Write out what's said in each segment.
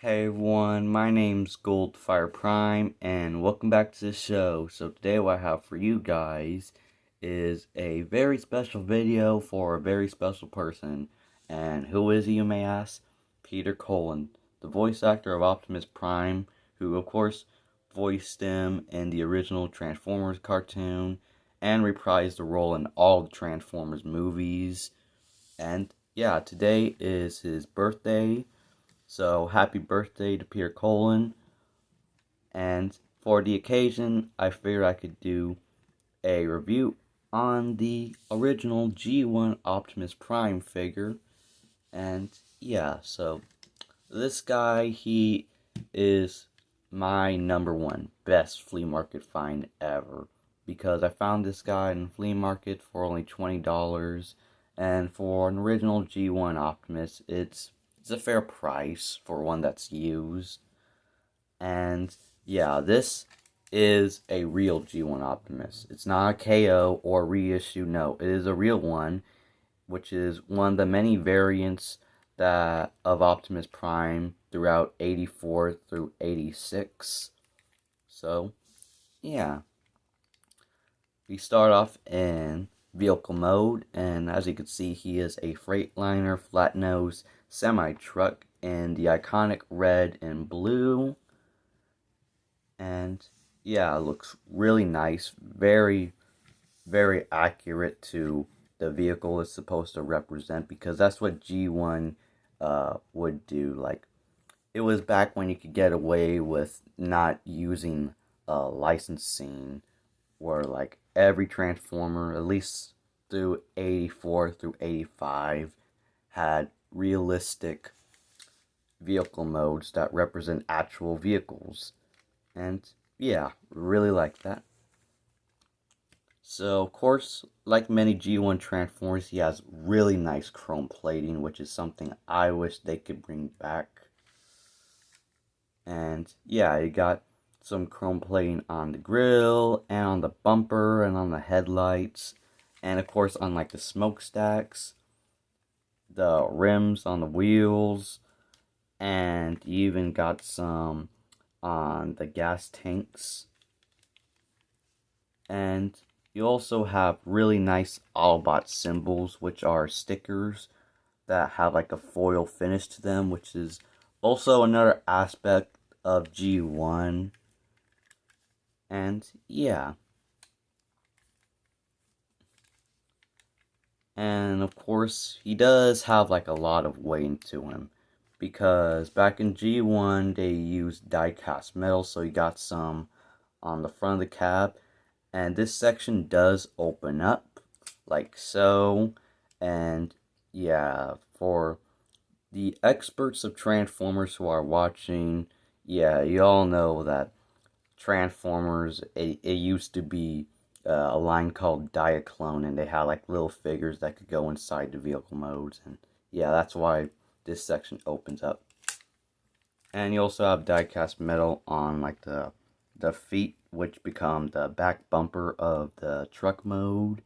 Hey everyone, my name's Goldfire Prime, and welcome back to the show. So today what I have for you guys is a very special video for a very special person. And who is he, you may ask? Peter Cullen, the voice actor of Optimus Prime, who of course voiced him in the original Transformers cartoon, and reprised the role in all the Transformers movies. And yeah, today is his birthday. So happy birthday to Peter Cullen. And for the occasion, I figured I could do a review on the original G1 Optimus Prime figure. And yeah, so this guy, he is my number one best flea market find ever. Because I found this guy in the flea market for only $20. And for an original G1 Optimus, it's a fair price for one that's used. And yeah, this is a real G1 Optimus. It's not a KO or reissue, no. It is a real one, which is one of the many variants that of Optimus Prime throughout 84 through 86. So, yeah. We start off in vehicle mode, and as you can see, he is a Freightliner flat nose semi-truck in the iconic red and blue. And yeah, it looks really nice, very accurate to the vehicle it's supposed to represent, because that's what G1 would do. Like, it was back when you could get away with not using licensing, where like every Transformer, at least through 84 through 85, had realistic vehicle modes that represent actual vehicles. And yeah, really like that. So, of course, like many G1 Transformers, he has really nice chrome plating, which is something I wish they could bring back. And yeah, you got some chrome plating on the grill, and on the bumper, and on the headlights, and of course on like the smokestacks, the rims on the wheels, and you even got some on the gas tanks. And you also have really nice Autobot symbols, which are stickers that have like a foil finish to them, which is also another aspect of G1. And yeah. And of course, he does have like a lot of weight to him, because back in G1 they used die-cast metal, so you got some on the front of the cab. And this section does open up, like so. And yeah, for the experts of Transformers who are watching, yeah, you all know that Transformers, it used to be a line called Diaclone, and they had like little figures that could go inside the vehicle modes. And yeah, that's why this section opens up. And you also have die-cast metal on like the feet, which become the back bumper of the truck mode.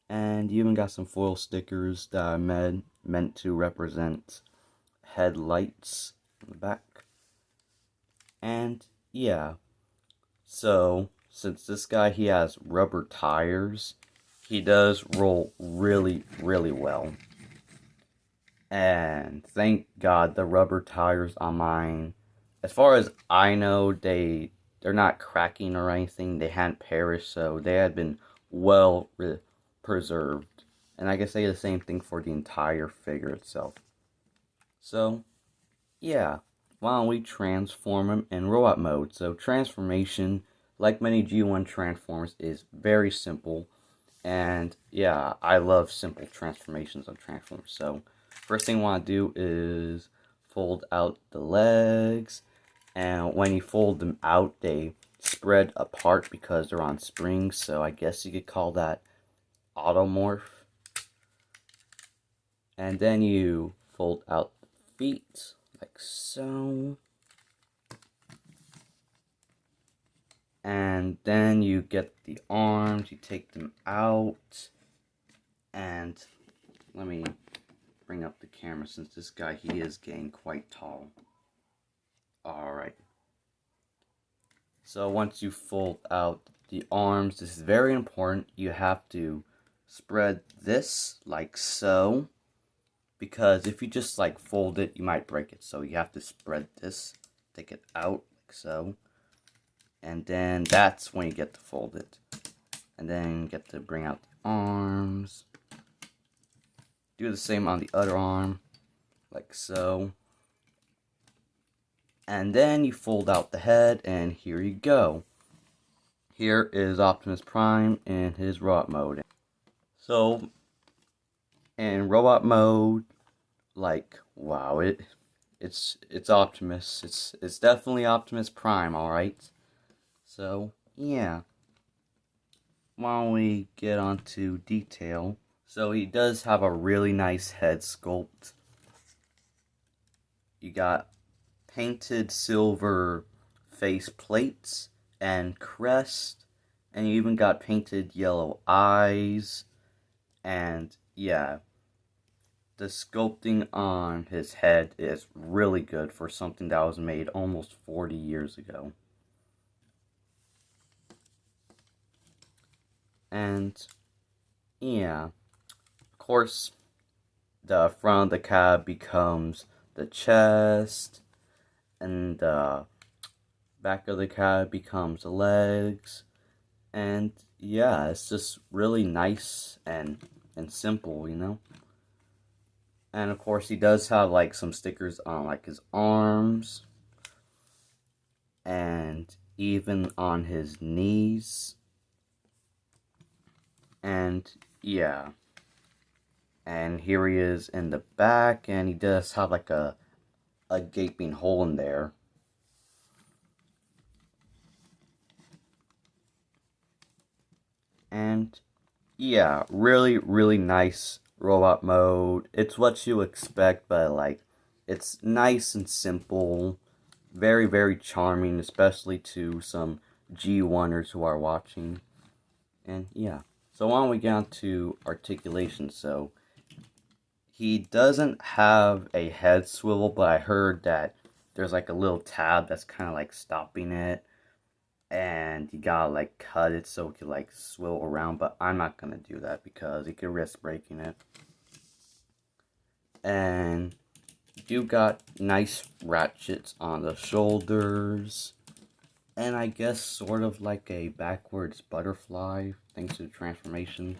And you even got some foil stickers that are meant to represent headlights in the back. And yeah, so since this guy, he has rubber tires, he does roll really well. And thank God the rubber tires on mine, as far as I know, they're not cracking or anything. They hadn't perished, so they had been well preserved. And I can say the same thing for the entire figure itself. So, yeah, why don't we transform him in robot mode? So, transformation, like many G1 Transformers, is very simple. And yeah, I love simple transformations of Transformers. So, first thing I want to do is fold out the legs. And when you fold them out, they spread apart because they're on springs. So, I guess you could call that automorph. And then you fold out the feet, like so. And then you get the arms, you take them out. And let me bring up the camera, since this guy, he is getting quite tall. Alright. So once you fold out the arms, this is very important. You have to spread this like so. Because if you just like fold it, you might break it. So you have to spread this, take it out like so. And then that's when you get to fold it. And then you get to bring out the arms. Do the same on the other arm, like so. And then you fold out the head, and here you go. Here is Optimus Prime in his robot mode. So, in robot mode, like, wow, it's Optimus. It's definitely Optimus Prime, alright? So, yeah. Why don't we get on to detail? So he does have a really nice head sculpt. You got painted silver face plates and crest, and you even got painted yellow eyes. And yeah, the sculpting on his head is really good for something that was made almost 40 years ago. And yeah, of course, the front of the cab becomes the chest, and the back of the cab becomes the legs. And yeah, it's just really nice and simple, you know. And of course, he does have like some stickers on like his arms and even on his knees. And yeah, and here he is in the back, and he does have like a gaping hole in there. And yeah, really, really nice robot mode. It's what you expect, but like, it's nice and simple. Very, very charming, especially to some G1ers who are watching. And yeah, so why don't we get on to articulation? So, he doesn't have a head swivel, but I heard that there's like a little tab that's kind of like stopping it. And you gotta like cut it so it can like swivel around, but I'm not gonna do that because you could risk breaking it. And you got nice ratchets on the shoulders, and I guess sort of like a backwards butterfly thanks to the transformation.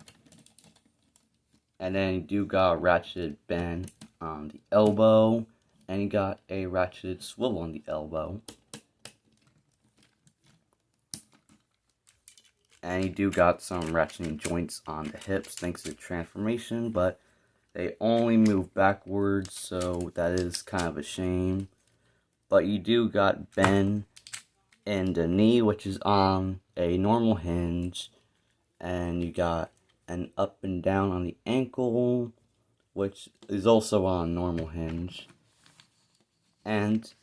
And then you do got a ratcheted bend on the elbow, and you got a ratcheted swivel on the elbow. And you do got some ratcheting joints on the hips thanks to the transformation, but they only move backwards, so that is kind of a shame. But you do got bend in the knee, which is on a normal hinge, and you got an up and down on the ankle, which is also on normal hinge. And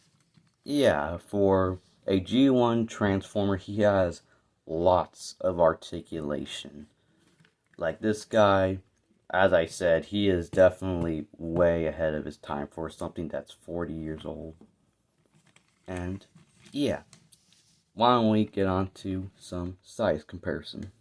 yeah, for a G1 Transformer, he has lots of articulation. Like this guy, as I said, he is definitely way ahead of his time for something that's 40 years old. And yeah, why don't we get on to some size comparison.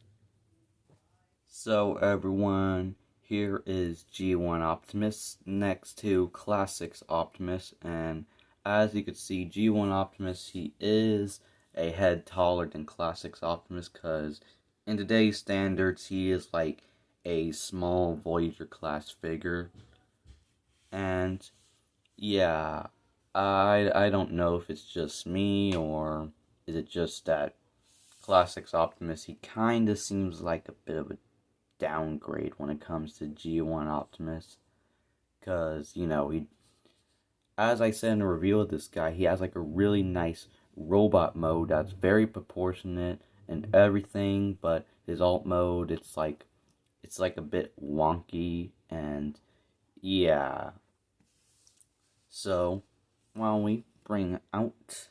So everyone, here is G1 Optimus next to Classics Optimus, and as you can see, G1 Optimus, he is a head taller than Classics Optimus, because in today's standards, he is like a small Voyager class figure. And yeah, I don't know if it's just me, or is it just that Classics Optimus, he kind of seems like a bit of a downgrade when it comes to G1 Optimus. Because, you know, as I said in the review of this guy, he has like a really nice robot mode that's very proportionate and everything, but his alt mode, it's like a bit wonky, and yeah. So, why don't we bring out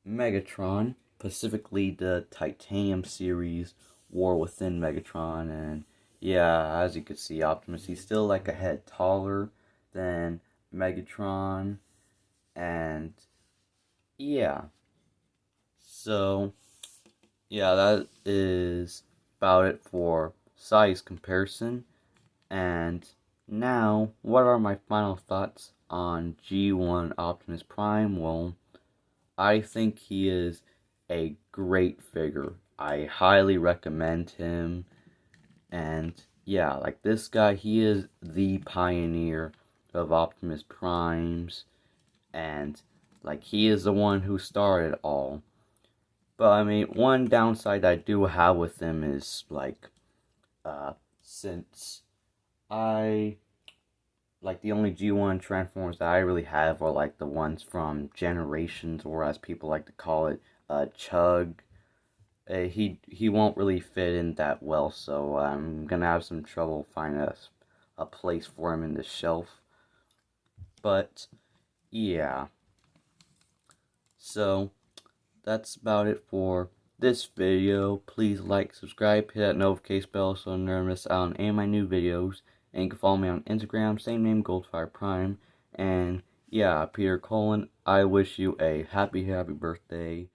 Megatron, specifically the Titanium series War Within Megatron, and yeah, as you can see, Optimus, he's still like a head taller than Megatron, And yeah, so yeah, that is about it for size comparison. And now, what are my final thoughts on G1 Optimus Prime? Well, I think he is a great figure. I highly recommend him. And yeah, like this guy, he is the pioneer of Optimus Primes. And like he is the one who started all. But I mean, one downside I do have with him is like, since I like the only G1 Transformers that I really have are like the ones from Generations, or as people like to call it, Chug. He won't really fit in that well, so I'm gonna have some trouble finding a place for him in the shelf. But yeah, so that's about it for this video. Please like, subscribe, hit that notification bell so you never miss out on any of my new videos. And you can follow me on Instagram, same name, Goldfire Prime. And yeah, Peter Cullen, I wish you a happy birthday.